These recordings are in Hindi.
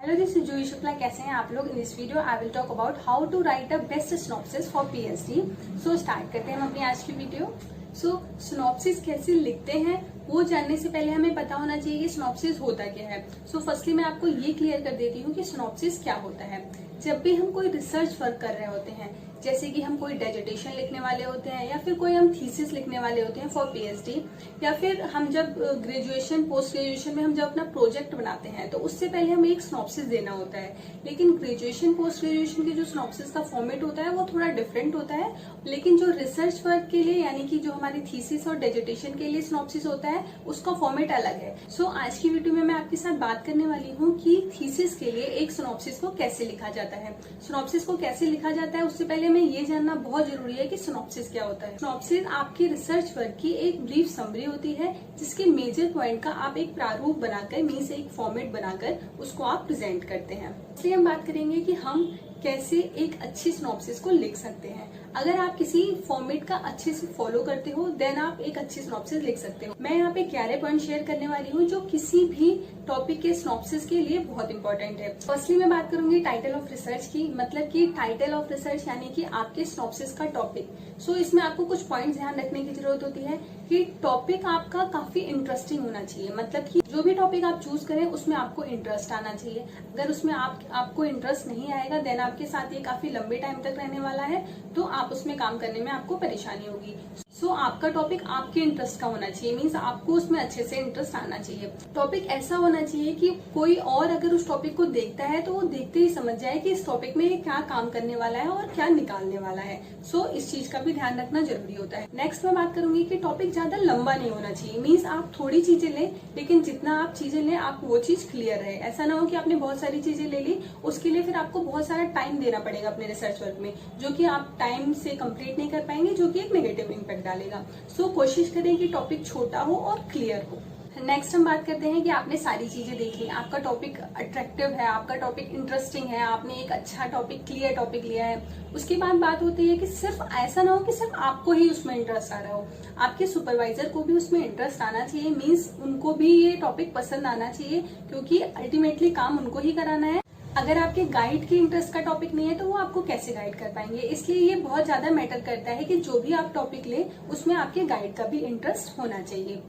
Hello, this is Juhi Shukla. कैसे हैं आप लोग? In this video I will talk about how to write a best synopsis for PhD. So start करते हैं हम अपनी आज की वीडियो। सो सिनॉप्सिस कैसे लिखते हैं वो जानने से पहले हमें पता होना चाहिए कि सिनॉप्सिस होता क्या है। सो फर्स्टली मैं आपको ये क्लियर कर देती हूँ कि सिनॉप्सिस क्या होता है। जब भी हम कोई रिसर्च वर्क कर रहे होते हैं, जैसे कि हम कोई डिसर्टेशन लिखने वाले होते हैं या फिर कोई हम थीसिस लिखने वाले होते हैं फॉर पीएचडी, या फिर हम जब ग्रेजुएशन पोस्ट ग्रेजुएशन में हम जब अपना प्रोजेक्ट बनाते हैं तो उससे पहले हमें एक सिनॉप्सिस देना होता है। लेकिन ग्रेजुएशन पोस्ट ग्रेजुएशन के जो सिनॉप्सिस का फॉर्मेट होता है वो थोड़ा डिफरेंट होता है। लेकिन जो रिसर्च वर्क के लिए यानी कि जो हमारी थीसिस और डिसर्टेशन के लिए सिनॉप्सिस होता है उसका फॉर्मेट अलग है। सो आज की वीडियो में मैं आपके साथ बात करने वाली हूँ कि थीसिस के लिए एक सिनॉप्सिस को कैसे लिखा जाता है। सिनॉप्सिस को कैसे लिखा जाता है उससे पहले हमें ये जानना बहुत जरूरी है कि सिनॉप्सिस क्या होता है। सिनॉप्सिस आपकी रिसर्च वर्क की एक ब्रीफ समरी होती है जिसके मेजर पॉइंट का आप एक प्रारूप बनाकर मीन्स एक फॉर्मेट बनाकर उसको आप प्रेजेंट करते हैं। इसलिए हम बात करेंगे कि हम कैसे एक अच्छी सिनॉप्सिस को लिख सकते हैं। अगर आप किसी फॉर्मेट का अच्छे से फॉलो करते हो देन आप एक अच्छी सिनॉप्सिस लिख सकते हो। मैं यहाँ पे 11 पॉइंट शेयर करने वाली हूँ जो किसी भी टॉपिक के सिनॉप्सिस के लिए बहुत इंपॉर्टेंट है। फर्स्टली मैं बात करूंगी टाइटल ऑफ रिसर्च की, मतलब कि टाइटल ऑफ रिसर्च यानी कि आपके सिनॉप्सिस का टॉपिक। सो इसमें आपको कुछ पॉइंट्स ध्यान रखने की जरूरत होती है कि टॉपिक आपका काफी इंटरेस्टिंग होना चाहिए, मतलब कि जो भी टॉपिक आप चूज करें उसमें आपको इंटरेस्ट आना चाहिए। अगर उसमें आपको इंटरेस्ट नहीं आएगा देन आपके साथ ये काफी लंबे टाइम तक रहने वाला है, तो आप उसमें काम करने में आपको परेशानी होगी। सो आपका टॉपिक आपके इंटरेस्ट का होना चाहिए, मीन्स आपको उसमें अच्छे से इंटरेस्ट आना चाहिए। टॉपिक ऐसा होना चाहिए कि कोई और अगर उस टॉपिक को देखता है तो वो देखते ही समझ जाए कि इस टॉपिक में ये क्या काम करने वाला है और क्या निकालने वाला है। सो इस चीज का भी ध्यान रखना जरूरी होता है। नेक्स्ट मैं बात करूंगी कि टॉपिक ज्यादा लंबा नहीं होना चाहिए, मीन्स आप थोड़ी चीजें लें लेकिन जितना आप चीजें लें आप वो चीज क्लियर रहे। ऐसा ना हो कि आपने बहुत सारी चीजें ले ली, उसके लिए फिर आपको बहुत सारा टाइम देना पड़ेगा अपने रिसर्च वर्क में, जो कि आप टाइम से कंप्लीट नहीं कर पाएंगे, जो कि एक नेगेटिव इम्पैक्ट डालेगा। सो कोशिश करें कि टॉपिक छोटा हो और क्लियर हो। नेक्स्ट हम बात करते हैं कि आपने सारी चीजें देख ली, आपका टॉपिक अट्रैक्टिव है, आपका टॉपिक इंटरेस्टिंग है, आपने एक अच्छा टॉपिक क्लियर टॉपिक लिया है। उसके बाद बात होती है कि सिर्फ ऐसा ना हो कि सिर्फ आपको ही उसमें इंटरेस्ट आ रहा हो, आपके सुपरवाइजर को भी उसमें इंटरेस्ट आना चाहिए, मीन्स उनको भी ये टॉपिक पसंद आना चाहिए, क्योंकि अल्टीमेटली काम उनको ही कराना है। अगर आपके गाइड की इंटरेस्ट का टॉपिक नहीं है तो वो आपको कैसे गाइड कर पाएंगे। इसलिए ये बहुत ज्यादा मैटर करता है कि जो भी आप टॉपिक ले उसमें आपके गाइड का भी इंटरेस्ट होना चाहिए।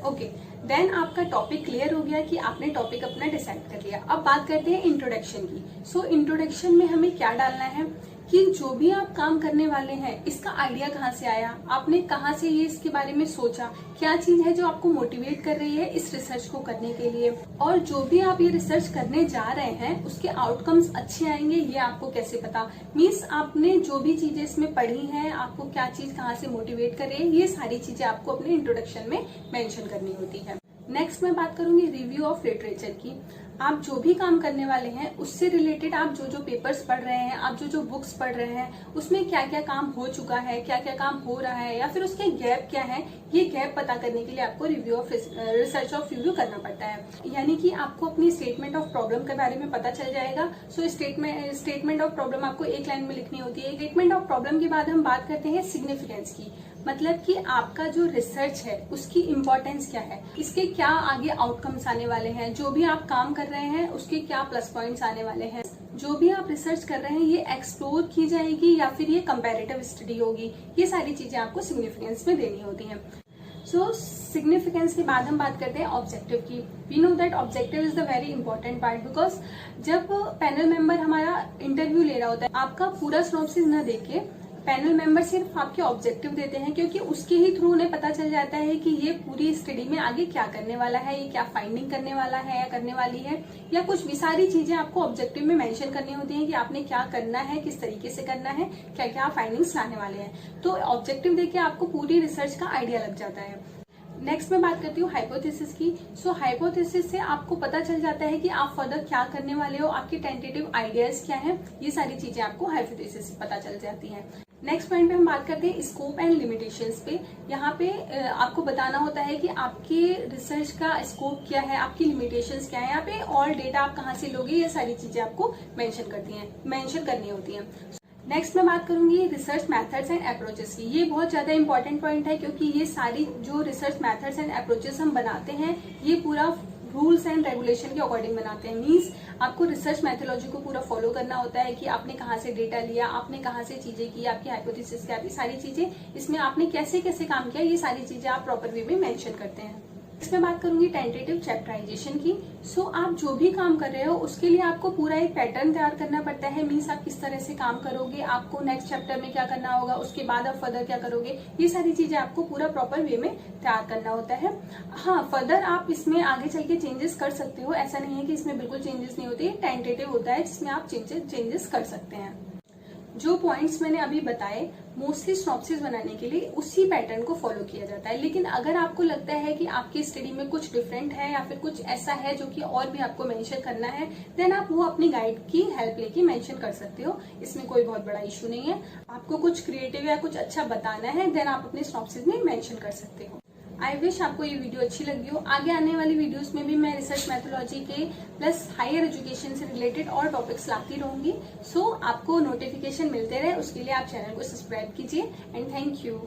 ओके, देन आपका टॉपिक क्लियर हो गया कि आपने टॉपिक अपना डिसाइड कर लिया। अब बात करते हैं इंट्रोडक्शन की। सो इंट्रोडक्शन में हमें क्या डालना है कि जो भी आप काम करने वाले हैं इसका आइडिया कहाँ से आया, आपने कहाँ से ये इसके बारे में सोचा, क्या चीज है जो आपको मोटिवेट कर रही है इस रिसर्च को करने के लिए, और जो भी आप ये रिसर्च करने जा रहे हैं उसके आउटकम्स अच्छे आएंगे ये आपको कैसे पता। मीन्स आपने जो भी चीजें इसमें पढ़ी हैं, आपको क्या चीज कहाँ से मोटिवेट कर रही है, ये सारी चीजें आपको अपने इंट्रोडक्शन में मेंशन करनी होती है। नेक्स्ट मैं बात करूंगी रिव्यू ऑफ लिटरेचर की। आप जो भी काम करने वाले हैं उससे रिलेटेड आप जो जो पेपर्स पढ़ रहे हैं, आप जो जो बुक्स पढ़ रहे हैं उसमें क्या क्या काम हो चुका है, क्या क्या काम हो रहा है, या फिर उसके गैप क्या है, ये गैप पता करने के लिए आपको review of research of review करना पड़ता है। यानी कि आपको अपनी स्टेटमेंट ऑफ प्रॉब्लम के बारे में पता चल जाएगा। सो स्टेटमेंट ऑफ प्रॉब्लम आपको एक लाइन में लिखनी होती है। स्टेटमेंट ऑफ प्रॉब्लम के बाद हम बात करते हैं सिग्निफिकेंस की, मतलब कि आपका जो रिसर्च है उसकी इम्पोर्टेंस क्या है, इसके क्या आगे आउटकम्स आने वाले हैं, जो भी आप काम कर रहे हैं उसके क्या प्लस पॉइंट्स आने वाले हैं, जो भी आप रिसर्च कर रहे हैं ये एक्सप्लोर की जाएगी या फिर ये कंपैरेटिव स्टडी होगी, ये सारी चीजें आपको सिग्निफिकेंस में देनी होती हैं। सो सिग्निफिकेंस के बाद हम बात करते हैं ऑब्जेक्टिव की। We know that objective is the very important part, because जब पैनल मेंबर हमारा इंटरव्यू ले रहा होता है आपका पूरा सिनॉप्सिस न देके पैनल मेंबर सिर्फ आपके ऑब्जेक्टिव देते हैं, क्योंकि उसके ही थ्रू उन्हें पता चल जाता है कि ये पूरी स्टडी में आगे क्या करने वाला है, ये क्या फाइंडिंग करने वाला है या करने वाली है, या कुछ भी सारी चीजें आपको ऑब्जेक्टिव में मेंशन करनी होती हैं कि आपने क्या करना है, किस तरीके से करना है, क्या क्या फाइंडिंग्स लाने वाले हैं। तो ऑब्जेक्टिव देके आपको पूरी रिसर्च का आइडिया लग जाता है। नेक्स्ट मैं बात करती हूँ हाइपोथेसिस की। सो हाइपोथेसिस से आपको पता चल जाता है कि आप फर्दर क्या करने वाले हो, आपके टेंटेटिव आइडियाज क्या हैं, ये सारी चीजें आपको हाइपोथेसिस से पता चल जाती हैं। नेक्स्ट पॉइंट पे हम बात करते हैं स्कोप एंड लिमिटेशंस पे। यहाँ पे आपको बताना होता है कि आपके रिसर्च का स्कोप क्या है, आपकी लिमिटेशंस क्या है, यहाँ पे और डेटा आप कहाँ से लोगे, ये सारी चीजें आपको मेंशन करनी होती हैं। नेक्स्ट मैं बात करूंगी रिसर्च मेथड्स एंड अप्रोचेस की। ये बहुत ज्यादा इंपॉर्टेंट पॉइंट है क्योंकि ये सारी जो रिसर्च मेथड्स एंड अप्रोचेस हम बनाते हैं ये पूरा रूल्स एंड रेगुलेशन के अकॉर्डिंग बनाते हैं। मीन्स आपको रिसर्च मेथोलॉजी को पूरा फॉलो करना होता है कि आपने कहाँ से डेटा लिया, आपने कहाँ से चीजें की, आपकी हाइपोथेसिस क्या थी, सारी चीजें इसमें आपने कैसे कैसे काम किया, ये सारी चीजें आप प्रॉपर वे में मेंशन करते हैं। इसमें बात करूंगी टेंटेटिव चैप्टराइजेशन की। सो आप जो भी काम कर रहे हो उसके लिए आपको पूरा एक पैटर्न तैयार करना पड़ता है। मीन्स आप किस तरह से काम करोगे, आपको नेक्स्ट चैप्टर में क्या करना होगा, उसके बाद आप फर्दर क्या करोगे, ये सारी चीजें आपको पूरा प्रॉपर वे में तैयार करना होता है। हाँ, फर्दर आप इसमें आगे चल के चेंजेस कर सकते हो, ऐसा नहीं है कि इसमें बिल्कुल चेंजेस नहीं होते। टेंटेटिव होता है जिसमें आप चेंजेस कर सकते हैं। जो पॉइंट्स मैंने अभी बताए मोस्टली सिनॉप्सिस बनाने के लिए उसी पैटर्न को फॉलो किया जाता है। लेकिन अगर आपको लगता है कि आपकी स्टडी में कुछ डिफरेंट है या फिर कुछ ऐसा है जो कि और भी आपको मेंशन करना है, देन आप वो अपनी गाइड की हेल्प लेके मेंशन कर सकते हो। इसमें कोई बहुत बड़ा इशू नहीं है। आपको कुछ क्रिएटिव या कुछ अच्छा बताना है, देन आप अपने सिनॉप्सिस में मेंशन कर सकते हो। आई विश आपको ये वीडियो अच्छी लगी हो। आगे आने वाली वीडियोस में भी मैं रिसर्च मैथोलॉजी के प्लस हायर एजुकेशन से रिलेटेड और टॉपिक्स लाती रहूंगी। सो आपको नोटिफिकेशन मिलते रहे उसके लिए आप चैनल को सब्सक्राइब कीजिए एंड थैंक यू।